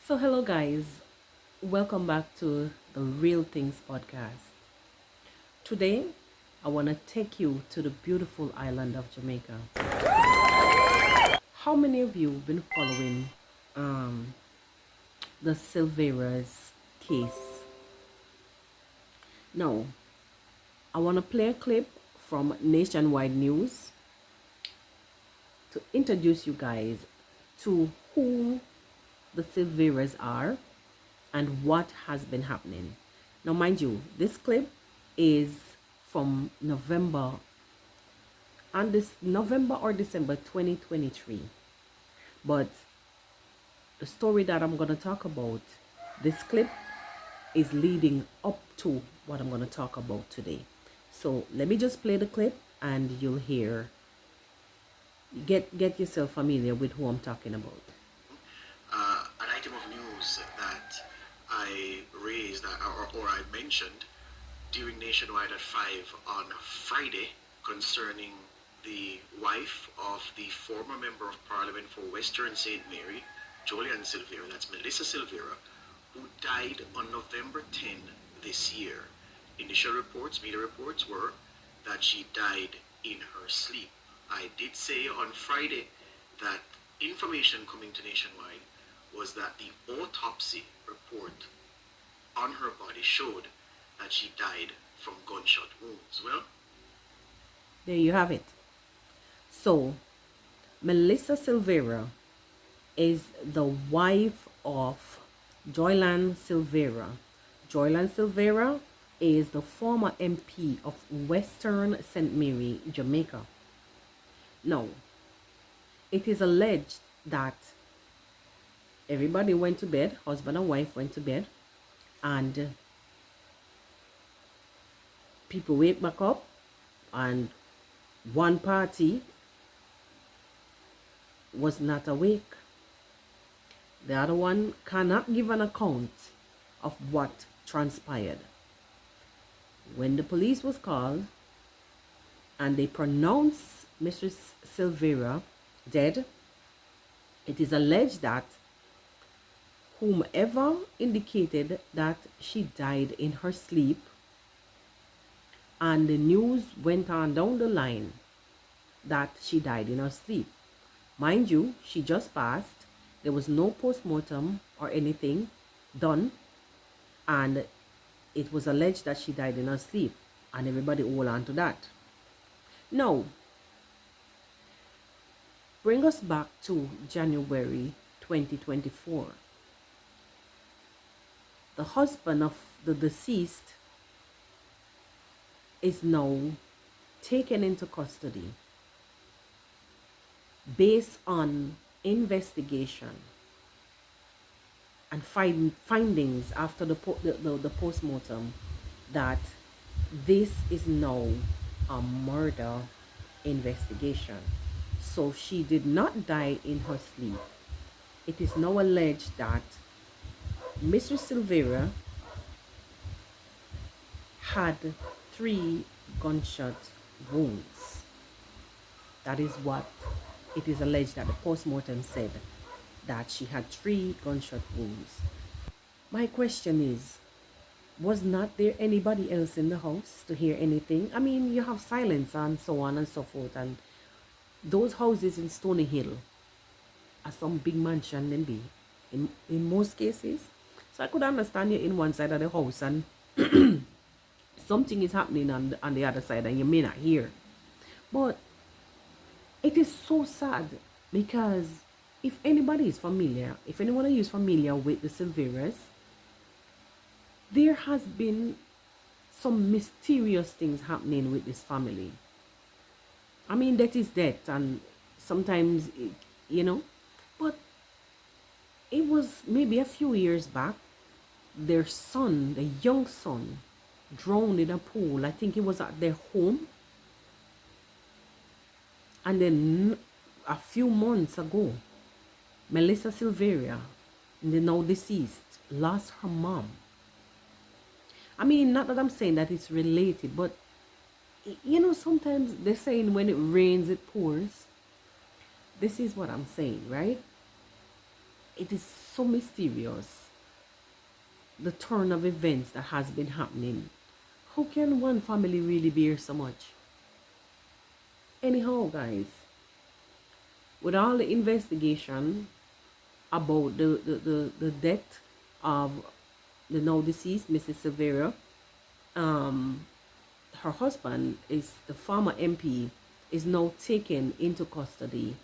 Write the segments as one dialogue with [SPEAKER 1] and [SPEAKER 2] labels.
[SPEAKER 1] So, hello guys, welcome back to the Real Things podcast. Today, I want to take you to the beautiful island of Jamaica. How many of you been following um, the Silvera's case? Now, I want to play a clip from Nationwide News to introduce you guys to who the Silveras are and what has been happening. Now, mind you, this clip is from November or December 2023. But the story that I'm going to talk about, this clip is leading up to what I'm going to talk about today. So let me just play the clip and you'll hear, get yourself familiar with who I'm talking about.
[SPEAKER 2] An item of news that I raised or I mentioned during Nationwide at 5 on Friday concerning the wife of the former Member of Parliament for Western St. Mary, Jolyan Silvera, that's Melissa Silvera, who died on November 10 this year. Initial reports, media reports, were that she died in her sleep. I did say on Friday that information coming to Nationwide was that the autopsy report on her body showed that she died from gunshot wounds. Well,
[SPEAKER 1] There you have it. So Melissa Silvera is the wife of Jolyan Silvera. Jolyan Silvera is the former MP of Western St. Mary, Jamaica. Now, it is alleged that everybody went to bed, husband and wife went to bed, and people wake back up, and one party was not awake. The other one cannot give an account of what transpired. When the police was called and they pronounced Mrs. Silvera dead, it is alleged that whomever indicated that she died in her sleep, and the news went on down the line that she died in her sleep. Mind you, she just passed. There was no post-mortem or anything done, and it was alleged that she died in her sleep, and everybody hold on to that. Now, bring us back to January 2024. The husband of the deceased is now taken into custody based on investigation and findings after the post-mortem that this is now a murder investigation. So she did not die in her sleep. It is now alleged that Mr. Silvera had 3 gunshot wounds. That is what it is alleged that the post-mortem said, that she had 3 gunshot wounds. My question is, was not there anybody else in the house to hear anything? I mean, you have silence and so on and so forth, and those houses in Stony Hill are some big mansion them be in most cases. So I could understand you in one side of the house and something is happening on the other side and you may not hear. But it is so sad because if anybody is familiar, if anyone is familiar with the Silveras, there has been some mysterious things happening with this family. I mean, death is death, and sometimes, but it was maybe a few years back, their son, the young son, drowned in a pool. I think it was at their home. And then a few months ago, Melissa Silvera, the now deceased, lost her mom. I mean, not that I'm saying that it's related, but sometimes they're saying when it rains, it pours. This is what I'm saying, right? it is so mysterious, the turn of events that has been happening. How can one family really bear so much? Anyhow, guys, with all the investigation about the death of the now deceased Mrs. Silvera, um, her husband is the former MP is now taken into custody.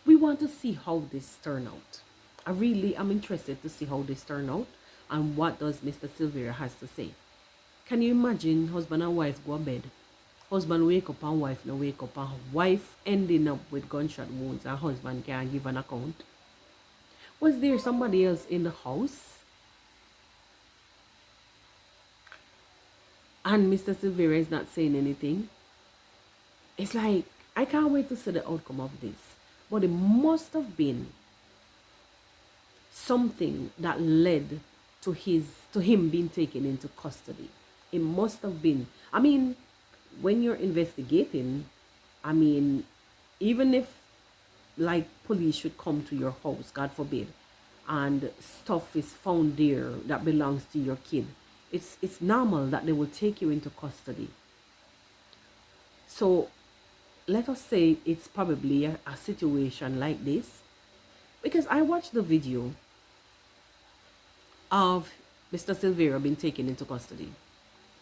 [SPEAKER 1] We want to see how this turn out. I really am interested to see how this turn out and what does Mr. Silvera has to say. Can you imagine husband and wife go to bed? Husband wake up and wife no wake up, and wife ending up with gunshot wounds and husband can't give an account. Was there somebody else in the house? And Mr. Silvera is not saying anything. It's like, I can't wait to see the outcome of this. But it must have been something that led to him being taken into custody. It must have been. I mean, when you're investigating, I mean, even if like police should come to your house, God forbid, and stuff is found there that belongs to your kid, it's normal that they will take you into custody. So let us say it's probably a situation like this, because I watched the video of Mr. Silvera being taken into custody.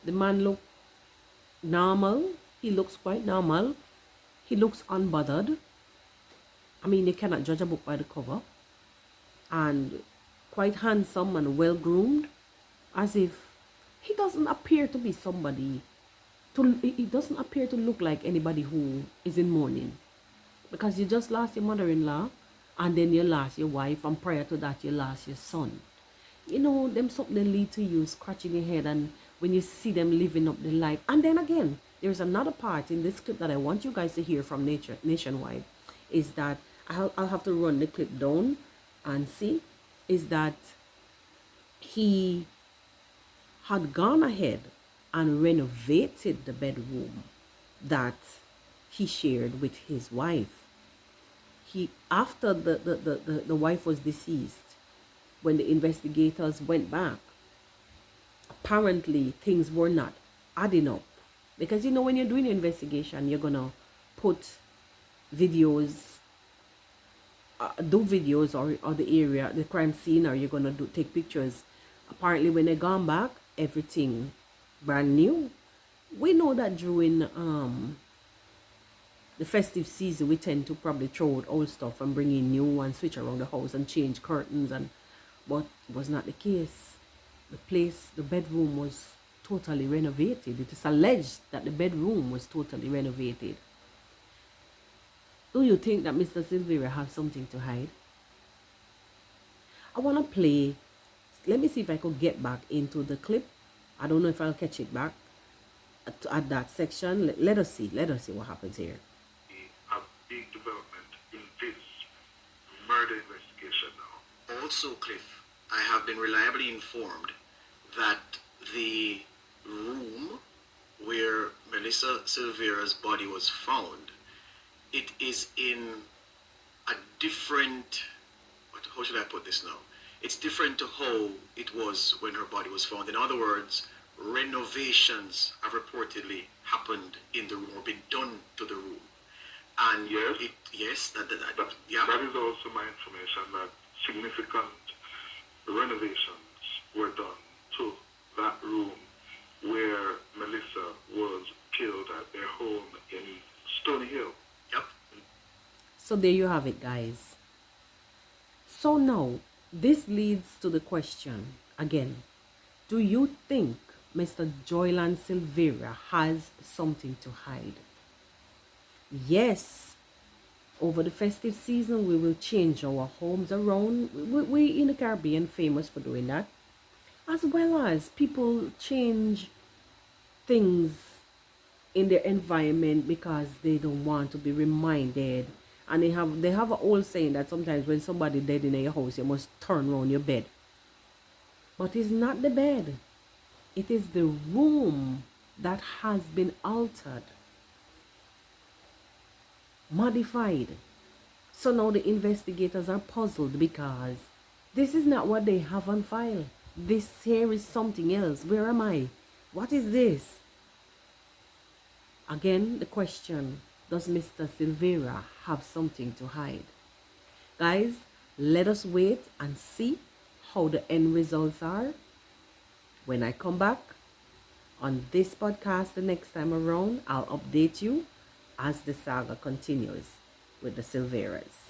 [SPEAKER 1] The man looked normal. He looks quite normal. He looks unbothered. I mean, you cannot judge a book by the cover. And quite handsome and well groomed, as if he doesn't appear to be somebody he doesn't appear to look like anybody who is in mourning, because you just lost your mother-in-law, and then you lost your wife, and prior to that you lost your son. You know, them something they lead to you scratching your head, and when you see them living up their life. And then again, there's another part in this clip that I want you guys to hear from Nationwide, is that I'll have to run the clip down and see, is that he had gone ahead and renovated the bedroom that he shared with his wife. After the wife was deceased, when the investigators went back, apparently things were not adding up. Because, you know, when you're doing an investigation, you're going to put videos, do videos or the area, the crime scene, or you're going to take pictures. Apparently, when they gone back, everything brand new. We know that during the festive season, we tend to probably throw out old stuff and bring in new ones, switch around the house and change curtains, but it was not the case. The bedroom was totally renovated. It is alleged that the bedroom was totally renovated. Do you think that Mr. Silvera has something to hide? I want to play. Let me see if I could get back into the clip. I don't know if I'll catch it back at that section. Let us see what happens here.
[SPEAKER 3] A big development in this murder investigation now.
[SPEAKER 2] Also, Cliff, I have been reliably informed that the room where Melissa Silvera's body was found, it is in a different, how should I put this now? It's different to how it was when her body was found. In other words, renovations have reportedly happened in the room or been done to the room. And
[SPEAKER 3] yes, that is also my information, that significant renovations were done to that room where Melissa was killed at their home in Stony Hill.
[SPEAKER 2] Yep.
[SPEAKER 1] So there you have it, guys. So now, this leads to the question again. Do you think Mr. Jolyan Silvera has something to hide? Yes. Over the festive season, we will change our homes around. We in the Caribbean famous for doing that. As well as people change things in their environment because they don't want to be reminded. And they have an old saying that sometimes when somebody dead in your house, you must turn around your bed. But it's not the bed. It is the room that has been altered, modified. So now the investigators are puzzled because this is not what they have on file. This here is something else. Where am I? What is this? Again, the question, does Mr. Silvera have something to hide? Guys, let us wait and see how the end results are. When I come back on this podcast the next time around, I'll update you as the saga continues with the Silveras.